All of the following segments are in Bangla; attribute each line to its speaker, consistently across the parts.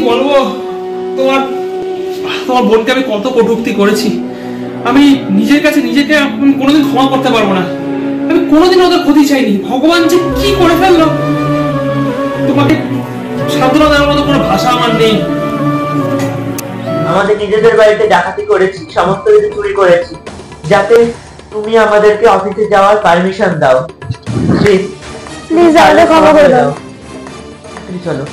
Speaker 1: বলবো তোমার তোমার বোনকে আমি কত কটূক্তি করেছি। আমি নিজের কাছে নিজেকে কোনোদিন ক্ষমা করতে পারবো না। আমি কোনোদিন ওদের ক্ষতি চাইনি। ভগবান যে কি করে ফেললো, তোমাকে সাধনা দেওয়ার মতো কোনো ভাষা আমার নেই।
Speaker 2: আমাদের নিজেদের বাড়িতে ডাকাতি করেছি, সমস্ত কিছু চুরি করেছি, যাতে তুমি আমাদেরকে অফিসে যাওয়ার পারমিশন দাও। প্লিজ প্লিজ আমাদের ক্ষমা করে দাও। চলো।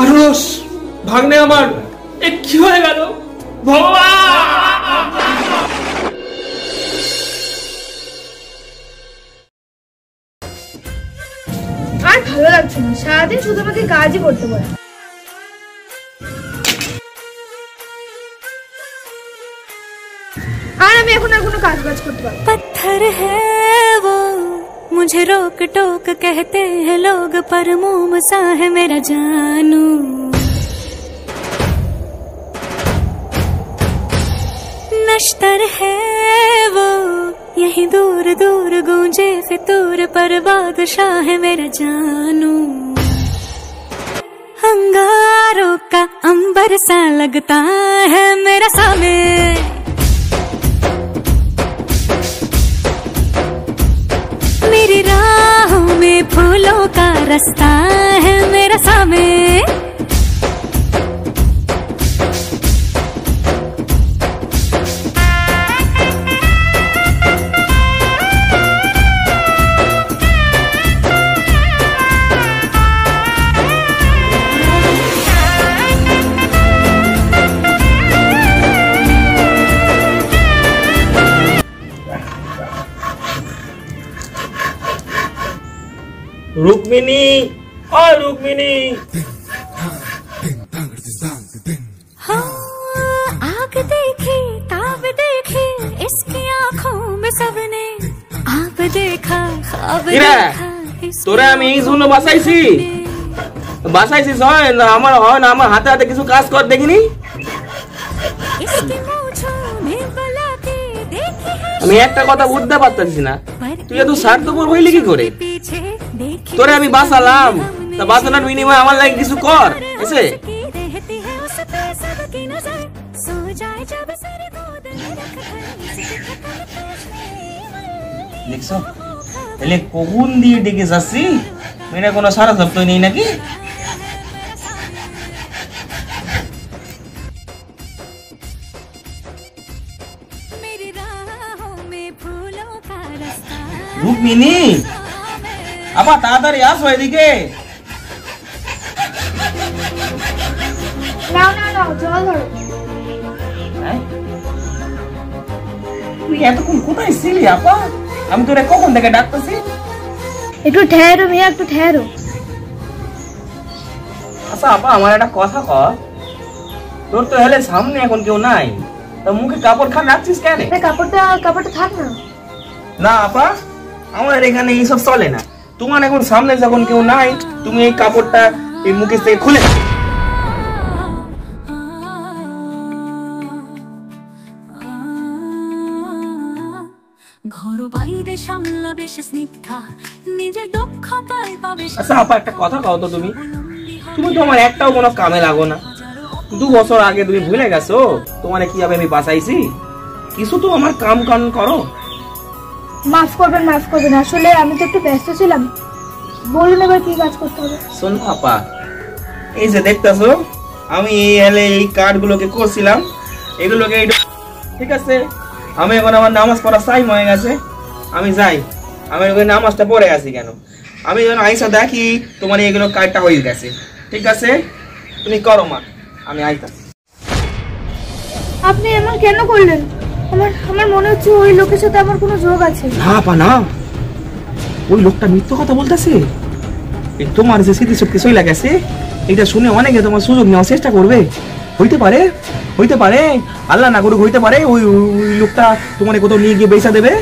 Speaker 1: আরস ভাগ্নে আমার এ কি হয়ে গেল ভগবান।
Speaker 3: আর ভালো লাগছে না, সারাদিন শুধু আমাকে কাজই করতে বলে। আর আমি এখন আর কোনো কাজ বাজ করতে পারবো।
Speaker 4: पत्थर है वो मुझे रोक टोक कहते हैं लोग, पर मोम सा है मेरा जानू। नश्तर है वो यहीं दूर दूर गूंजे फितूर, पर बादशाह है मेरा जानू। अंगारों का अंबर सा लगता है मेरा सामे, मेरी राहों में फूलों का रास्ता है मेरा सामे।
Speaker 1: रुक्मिणी और रुक्मिणी,
Speaker 4: हाँ आग देखी ताब देखी इसकी आँखों में सबने, आप देखा ख्वाब देखा।
Speaker 1: তোরা আমি এই জন্য বাসাইছি বাসাইছিস হয় না আমার হয় না আমার হাতে হাতে কিছু কাজ কর দেখিনি।
Speaker 4: इसकी मूंछों में बुलाती देखी है,
Speaker 1: আমি একটা কথা বুঝতে পারতেছি না, তুই এত স্বার্থপর হইলি কি করে?
Speaker 4: पीछे देखी
Speaker 1: তোরে আমি বাসালাম, তা বাসানোর বিনিময়ে আমার লাগে কিছু কর এসে।
Speaker 4: रहती है उस पे सबकी नजर, सो जाए जब सर गोद में रख कर।
Speaker 1: দেখছো তাহলে কখন দিয়ে ডেকে যাচ্ছি, মেয়েটা কোনো সারা শব্দই নেই নাকি?
Speaker 4: मेरी राहों में फूलों का रास्ता।
Speaker 1: রুক্মিণী আবার তাড়াতাড়ি আসো এদিকে।
Speaker 3: না না না, জল ধরো।
Speaker 1: হ্যাঁ? তুই এতক্ষণ কোথায় ছিলি আপা? আমি তোরে কখন থেকে ডাকতেছি।
Speaker 3: একটু ঠেরো ভাইয়া, একটু ঠেরো।
Speaker 1: আচ্ছা আপা আমার একটা কথা কর, তোর তো হেলে সামনে এখন কেউ নাই, তা মুখে কাপড় খান রাখছিস কেন?
Speaker 3: কাপড়টা থাক না।
Speaker 1: না আপা আমার এখানে এইসব চলে না। তোমার এখন সামনে যখন কেউ নাই, তুমি এই কাপড়টা এই মুখে থেকে খুলে নাও। আচ্ছা আপা একটা কথা কও তো, তুমি তুমি তো আমার একটাও কোনো কামে লাগো না। 2 বছর আগে তুমি ভুলে গেছো তোমারে কিভাবে আমি বাঁচাইছি? কিছু তো আমার কাম কাম করো।
Speaker 3: মাফ করবেন, আসলে আমি তো একটু ব্যস্ত ছিলাম। বলুন এবার কি কাজ করতে হবে?
Speaker 1: শোনো আপা, এই যে দেখতেছো আমি এই কার্ডগুলোকে করছিলাম, এগুলোকে ঠিক আছে। আমি এখন আমার নামাজ পড়া টাইম হয়ে গেছে, আমি যাই। আমি ওই নামাজটা পড়ে আছি কেন, আমি যখন আইসা দেখি তোমার এগুলো কার্ডটা হয়ে গেছে। ঠিক আছে তুমি করো মা, আমি আইতাছি।
Speaker 3: আপনি এমন কেন করলেন? আমার মনে হচ্ছে ওই লোকের সাথে আমার কোনো যোগ আছে।
Speaker 1: না আপা না, ওই লোকটা মিথ্যে কথা বলতেছে। তোমার যে স্মৃতিশক্তি চলে গেছে এটা শুনে অনেকে তোমার সুযোগ নেওয়ার চেষ্টা করবে। হইতে পারে আল্লাহ না করুক, হইতে পারে ওই লোকটা তোমার কোথাও নিয়ে গিয়ে বেচা দেবে।